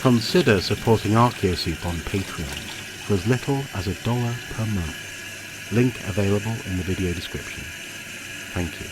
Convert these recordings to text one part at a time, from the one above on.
Consider supporting Archaeosoup on Patreon for as little as $1 per month. Link available in the video description. Thank you.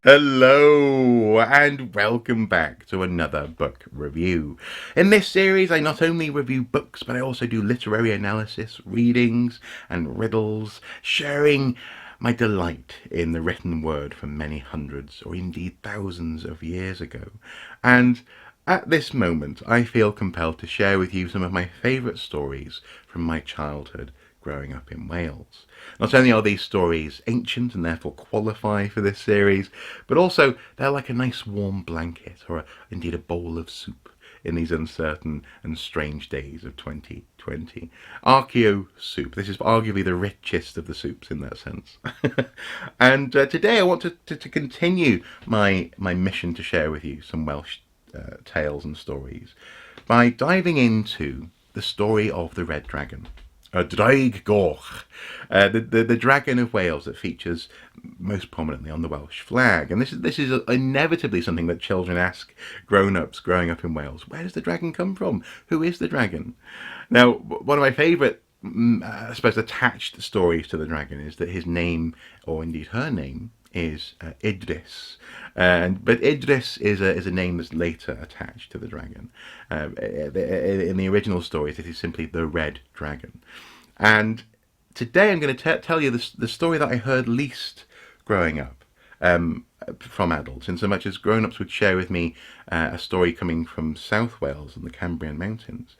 Hello and welcome back to another book review. In this series I not only review books but I also do literary analysis, readings and riddles, sharing my delight in the written word from many hundreds or indeed thousands of years ago. And at this moment I feel compelled to share with you some of my favourite stories from my childhood growing up in Wales. Not only are these stories ancient and therefore qualify for this series, but also they're like a nice warm blanket or indeed a bowl of soup in these uncertain and strange days of 2020. Archaeosoup. This is arguably the richest of the soups in that sense. And today I want to continue my mission to share with you some Welsh tales and stories by diving into the story of the Red Dragon. Ddraig Goch, the dragon of Wales that features most prominently on the Welsh flag. And this is inevitably something that children ask grown-ups growing up in Wales. Where does the dragon come from? Who is the dragon? Now, one of my favourite, I suppose, attached stories to the dragon is that his name, or indeed her name, is Idris. But Idris is a name that's later attached to the dragon. In the original stories, it is simply the Red Dragon. And today I'm going to tell you the story that I heard least growing up from adults, in so much as grown-ups would share with me a story coming from South Wales and the Cambrian Mountains.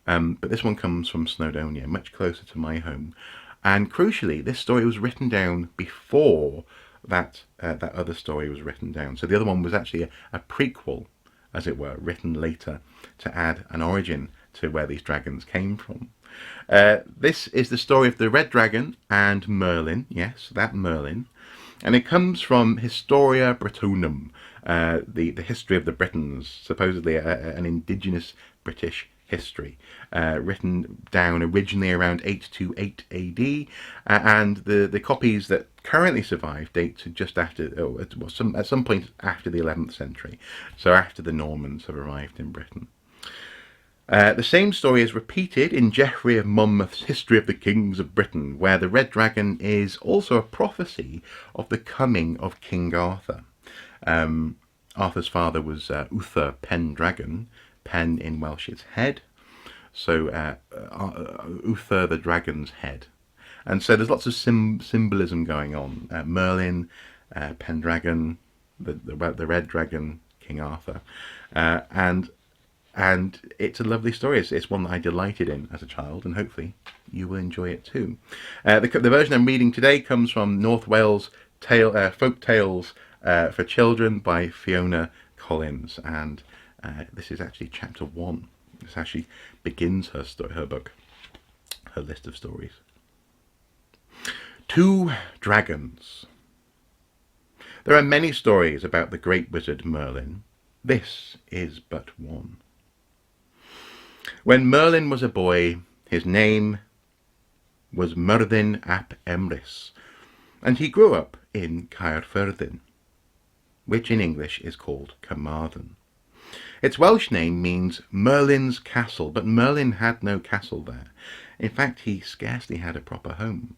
But this one comes from Snowdonia, much closer to my home. And crucially, this story was written down before that other story was written down. So the other one was actually a prequel, as it were, written later to add an origin to where these dragons came from. This is the story of the Red Dragon and Merlin. Yes, that Merlin. And it comes from Historia Britonum, the history of the Britons, supposedly an indigenous British history, written down originally around 828 AD, and the copies that currently survive date to just after, at some point after the 11th century, so after the Normans have arrived in Britain. The same story is repeated in Geoffrey of Monmouth's History of the Kings of Britain, where the Red Dragon is also a prophecy of the coming of King Arthur. Arthur's father was Uther Pendragon. Pen in Welsh is head, so Uther the dragon's head. And so there's lots of symbolism going on. Merlin, Pendragon, the Red Dragon, King Arthur, and it's a lovely story. It's one that I delighted in as a child, and hopefully you will enjoy it too. The version I'm reading today comes from North Wales Folk Tales for Children by Fiona Collins, and this is actually chapter 1. This actually begins her book, her list of stories. 2 Dragons. There are many stories about the great wizard Merlin. This is but one. When Merlin was a boy, his name was Merlin ap Emrys, and he grew up in Caerfyrddin, which in English is called Carmarthen. Its Welsh name means Merlin's castle, but Merlin had no castle there. In fact, he scarcely had a proper home.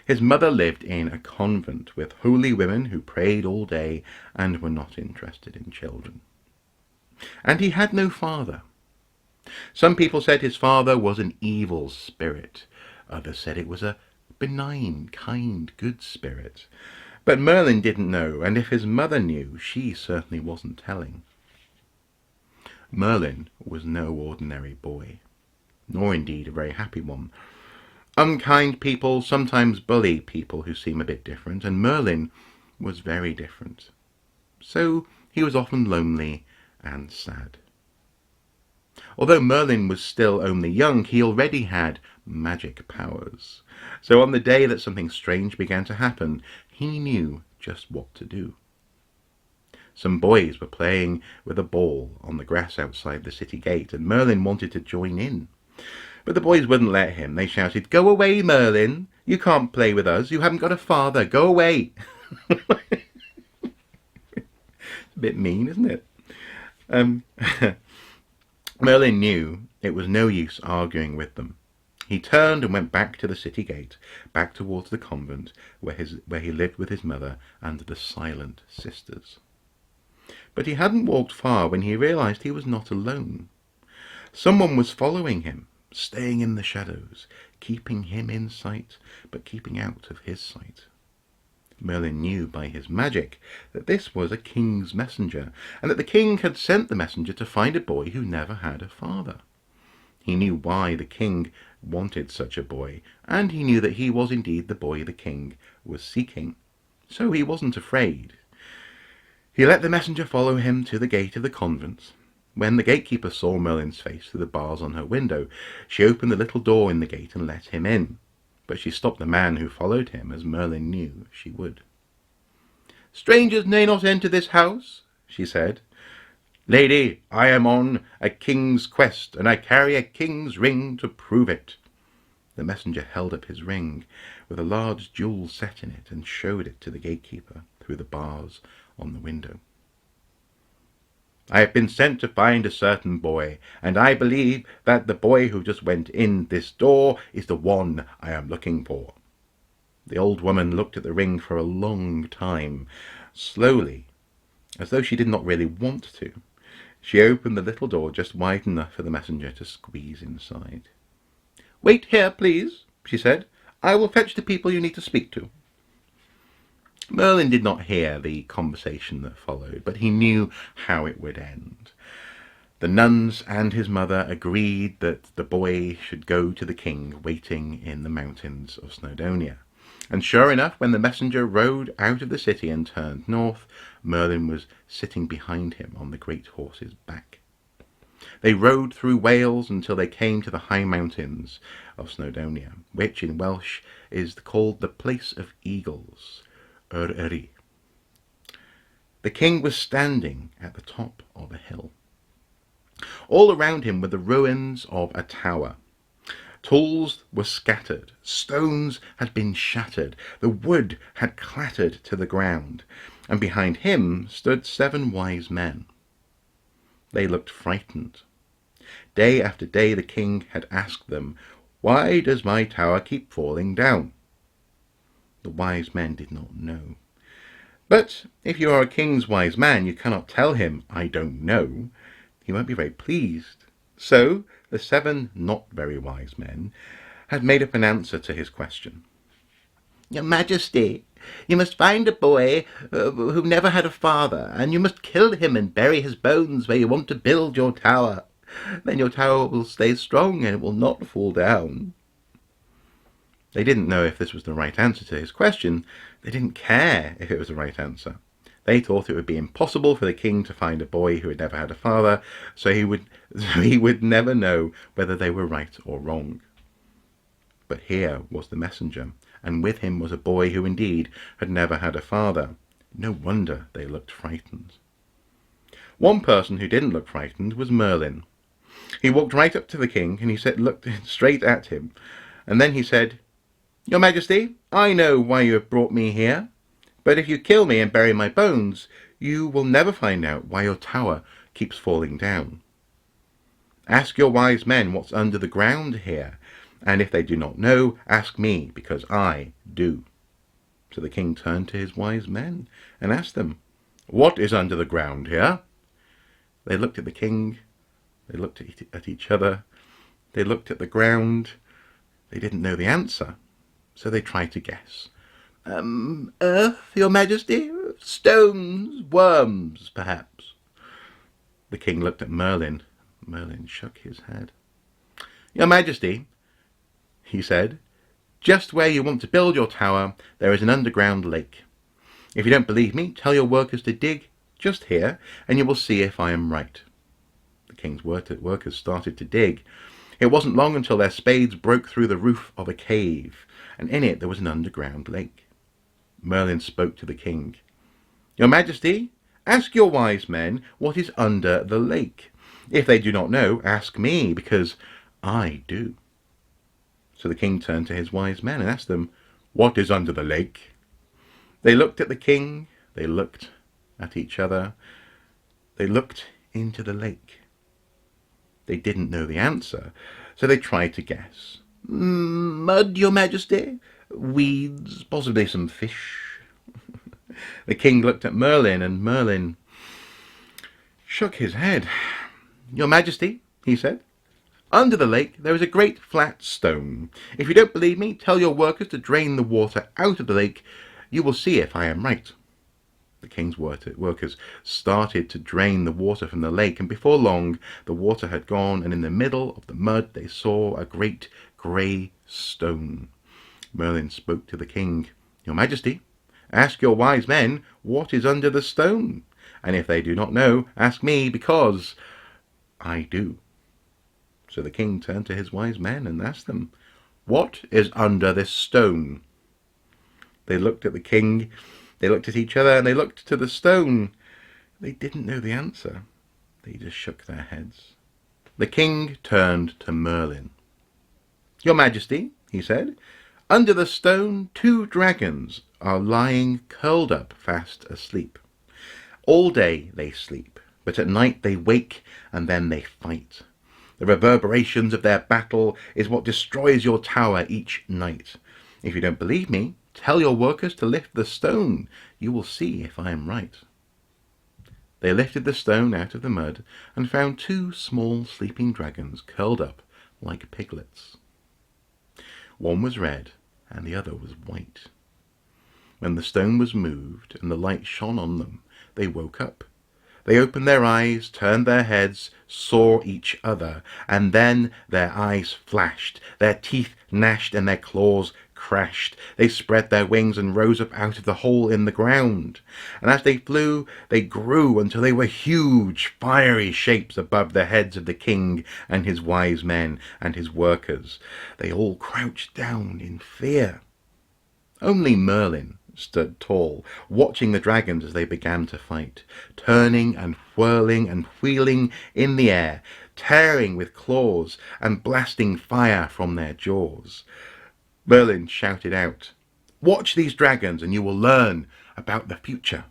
His mother lived in a convent with holy women who prayed all day and were not interested in children. And he had no father. Some people said his father was an evil spirit. Others said it was a benign, kind, good spirit. But Merlin didn't know, and if his mother knew, she certainly wasn't telling. Merlin was no ordinary boy, nor indeed a very happy one. Unkind people sometimes bully people who seem a bit different, and Merlin was very different. So he was often lonely and sad. Although Merlin was still only young, he already had magic powers. So on the day that something strange began to happen, he knew just what to do. Some boys were playing with a ball on the grass outside the city gate, and Merlin wanted to join in. But the boys wouldn't let him. They shouted, "Go away, Merlin! You can't play with us. You haven't got a father. Go away!" A bit mean, isn't it? Merlin knew it was no use arguing with them. He turned and went back to the city gate, back towards the convent where he lived with his mother and the Silent Sisters. But he hadn't walked far when he realized he was not alone. Someone was following him, staying in the shadows, keeping him in sight, but keeping out of his sight. Merlin knew by his magic that this was a king's messenger, and that the king had sent the messenger to find a boy who never had a father. He knew why the king wanted such a boy, and he knew that he was indeed the boy the king was seeking. So he wasn't afraid. He let the messenger follow him to the gate of the convent. When the gatekeeper saw Merlin's face through the bars on her window, she opened the little door in the gate and let him in. But she stopped the man who followed him, as Merlin knew she would. "Strangers may not enter this house," she said. "Lady, I am on a king's quest, and I carry a king's ring to prove it." The messenger held up his ring with a large jewel set in it and showed it to the gatekeeper through the bars on the window. "I have been sent to find a certain boy, and I believe that the boy who just went in this door is the one I am looking for." The old woman looked at the ring for a long time, slowly, as though she did not really want to. She opened the little door just wide enough for the messenger to squeeze inside. "Wait here, please," she said. "I will fetch the people you need to speak to." Merlin did not hear the conversation that followed, but he knew how it would end. The nuns and his mother agreed that the boy should go to the king waiting in the mountains of Snowdonia. And sure enough, when the messenger rode out of the city and turned north, Merlin was sitting behind him on the great horse's back. They rode through Wales until they came to the high mountains of Snowdonia, which in Welsh is called the Place of Eagles, Ur-Eri. The king was standing at the top of a hill. All around him were the ruins of a tower. Tools were scattered, stones had been shattered, the wood had clattered to the ground, and behind him stood 7 wise men. They looked frightened. Day after day the king had asked them, "Why does my tower keep falling down?" The wise men did not know. But if you are a king's wise man, you cannot tell him, "I don't know." He won't be very pleased. So the 7 not very wise men had made up an answer to his question. "Your Majesty, you must find a boy who never had a father, and you must kill him and bury his bones where you want to build your tower. Then your tower will stay strong and it will not fall down." They didn't know if this was the right answer to his question. They didn't care if it was the right answer. They thought it would be impossible for the king to find a boy who had never had a father, so he would never know whether they were right or wrong. But here was the messenger, and with him was a boy who indeed had never had a father. No wonder they looked frightened. One person who didn't look frightened was Merlin. He walked right up to the king and looked straight at him, and then he said, "Your Majesty, I know why you have brought me here. But if you kill me and bury my bones, you will never find out why your tower keeps falling down. Ask your wise men what's under the ground here, and if they do not know, ask me, because I do." So the king turned to his wise men and asked them, "What is under the ground here?" They looked at the king, they looked at each other, they looked at the ground. They didn't know the answer, so they tried to guess. "Earth, your Majesty? Stones, worms, perhaps." The king looked at Merlin. Merlin shook his head. "Your Majesty," he said, "just where you want to build your tower, there is an underground lake. If you don't believe me, tell your workers to dig just here, and you will see if I am right." The king's workers started to dig. It wasn't long until their spades broke through the roof of a cave, and in it there was an underground lake. Merlin spoke to the king. "Your Majesty, Ask your wise men what is under the lake. If they do not know, ask me, because I do." So the king turned to his wise men and asked them, "What is under the lake?" They looked at the king, they looked at each other, they looked into the lake. They didn't know the answer, so they tried to guess. "Mud, your majesty. Weeds, possibly some fish." The king looked at Merlin, and Merlin shook his head. "Your majesty," he said, "under the lake there is a great flat stone. If you don't believe me, tell your workers to drain the water out of the lake. You will see if I am right." The king's workers started to drain the water from the lake, and before long the water had gone, and in the middle of the mud they saw a great grey stone. Merlin spoke to the king. "Your majesty, ask your wise men what is under the stone, and if they do not know, ask me, because I do." So the king turned to his wise men and asked them, "What is under this stone?" They looked at the king, they looked at each other, and they looked to the stone. They didn't know the answer. They just shook their heads. The king turned to Merlin. "Your majesty," he said, "under the stone 2 dragons are lying curled up fast asleep. All day they sleep, but at night they wake and then they fight. The reverberations of their battle is what destroys your tower each night. If you don't believe me, tell your workers to lift the stone. You will see if I am right." They lifted the stone out of the mud and found 2 small sleeping dragons curled up like piglets. One was red and the other was white. When the stone was moved and the light shone on them, they woke up. They opened their eyes, turned their heads, saw each other, and then their eyes flashed, their teeth gnashed, and their claws crashed. They spread their wings and rose up out of the hole in the ground. And as they flew, they grew until they were huge, fiery shapes above the heads of the king and his wise men and his workers. They all crouched down in fear. Only Merlin stood tall, watching the dragons as they began to fight, turning and whirling and wheeling in the air, tearing with claws and blasting fire from their jaws. Merlin shouted out, "Watch these dragons and you will learn about the future."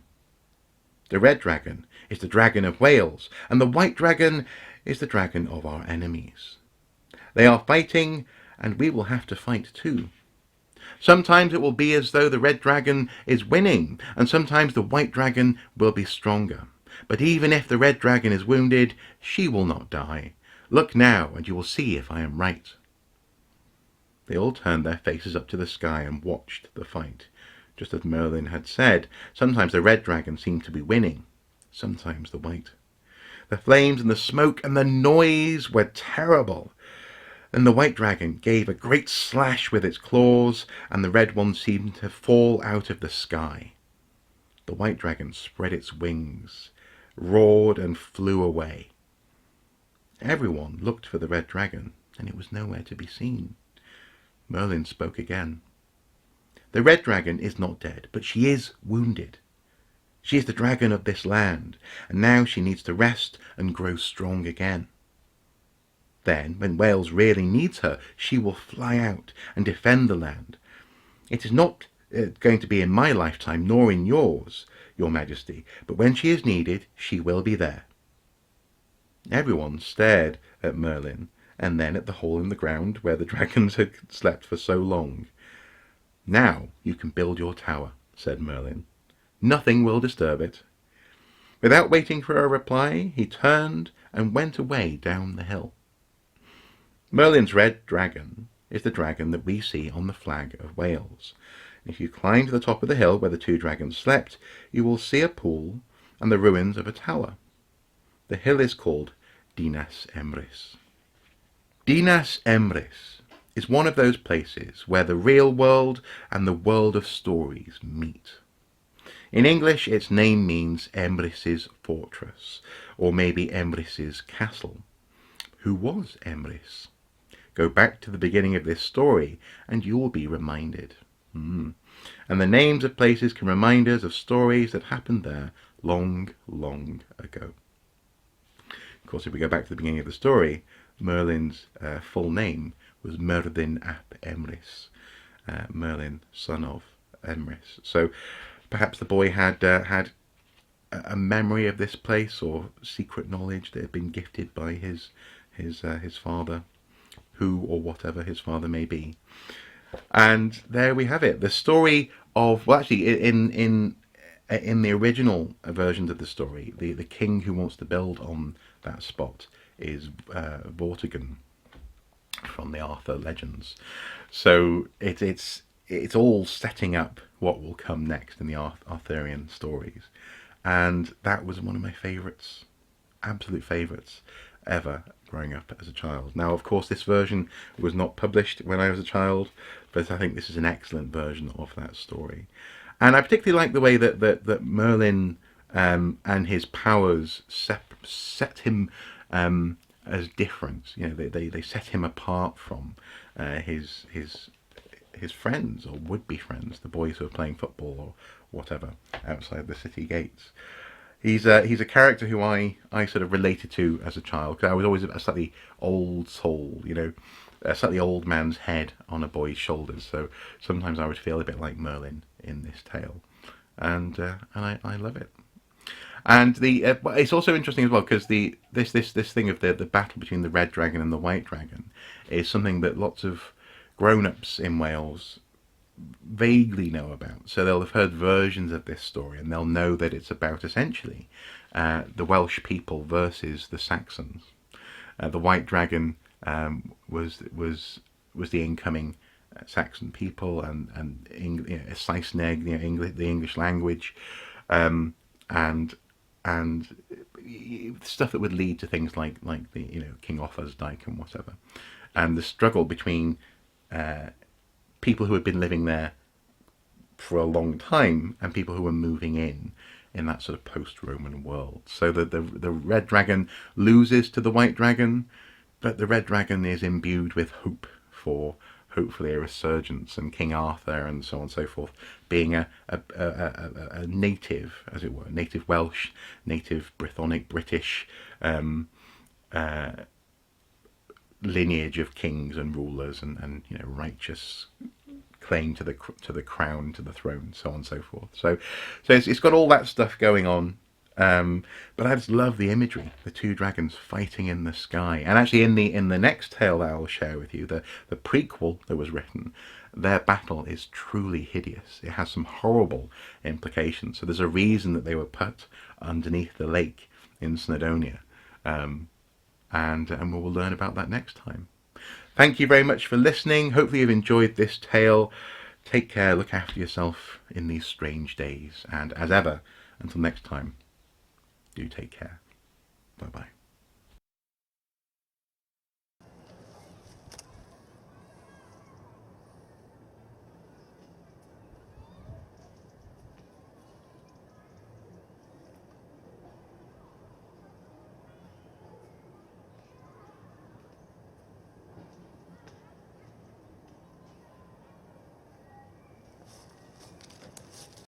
The red dragon is the dragon of Wales, and the white dragon is the dragon of our enemies. They are fighting, and we will have to fight too. Sometimes it will be as though the red dragon is winning, and sometimes the white dragon will be stronger. But even if the red dragon is wounded, she will not die. Look now, and you will see if I am right. They all turned their faces up to the sky and watched the fight. Just as Merlin had said, sometimes the red dragon seemed to be winning, sometimes the white. The flames and the smoke and the noise were terrible. Then the white dragon gave a great slash with its claws, and the red one seemed to fall out of the sky. The white dragon spread its wings, roared, and flew away. Everyone looked for the red dragon, and it was nowhere to be seen. Merlin spoke again. "The red dragon is not dead, but she is wounded. She is the dragon of this land, and now she needs to rest and grow strong again. Then, when Wales really needs her, she will fly out and defend the land. It is not going to be in my lifetime, nor in yours, your majesty, but when she is needed, she will be there." Everyone stared at Merlin, and then at the hole in the ground where the dragons had slept for so long. "Now you can build your tower," said Merlin. "Nothing will disturb it." Without waiting for a reply, he turned and went away down the hill. Merlin's red dragon is the dragon that we see on the flag of Wales. If you climb to the top of the hill where the 2 dragons slept, you will see a pool and the ruins of a tower. The hill is called Dinas Emrys. Dinas Emrys is one of those places where the real world and the world of stories meet. In English, its name means Emrys's fortress, or maybe Emrys's castle. Who was Emrys? Go back to the beginning of this story and you will be reminded. And the names of places can remind us of stories that happened there long, long ago. Of course, if we go back to the beginning of the story, Merlin's full name was Merlin ap Emrys, Merlin, son of Emrys. So perhaps the boy had a memory of this place, or secret knowledge that had been gifted by his father, who or whatever his father may be. And there we have it, the story of, well, actually, in the original versions of the story, the king who wants to build on that spot is Vortigern from the Arthur legends. So it's all setting up what will come next in the Arthurian stories, and that was one of my favourites, absolute favourites ever growing up as a child. Now, of course, this version was not published when I was a child, but I think this is an excellent version of that story. And I particularly like the way that Merlin and his powers set him as different. You know, they set him apart from his friends, or would-be friends, the boys who are playing football or whatever outside the city gates. He's a character who I sort of related to as a child, because I was always a slightly old soul, you know, a slightly old man's head on a boy's shoulders. So sometimes I would feel a bit like Merlin in this tale, and I love it. And it's also interesting as well, because this thing of the battle between the red dragon and the white dragon is something that lots of grown-ups in Wales vaguely know about. So they'll have heard versions of this story, and they'll know that it's about essentially the Welsh people versus the Saxons. The white dragon was the incoming Saxon people, and Saesneg, the English language, and stuff that would lead to things like the King Offa's Dyke and whatever, and the struggle between people who had been living there for a long time and people who were moving in that sort of post-Roman world. So the red dragon loses to the white dragon, but the red dragon is imbued with hope for hopefully a resurgence, and King Arthur and so on and so forth, being a native, as it were, native Welsh, native Brythonic British lineage of kings and rulers and righteous claim to the crown, to the throne, so on and so forth. So it's got all that stuff going on. But I just love the imagery, the two dragons fighting in the sky. And actually in the next tale that I'll share with you, the prequel that was written, their battle is truly hideous. It has some horrible implications. So there's a reason that they were put underneath the lake in Snowdonia. And we will learn about that next time. Thank you very much for listening. Hopefully you've enjoyed this tale. Take care, look after yourself in these strange days. And as ever, until next time, do take care. Bye-bye.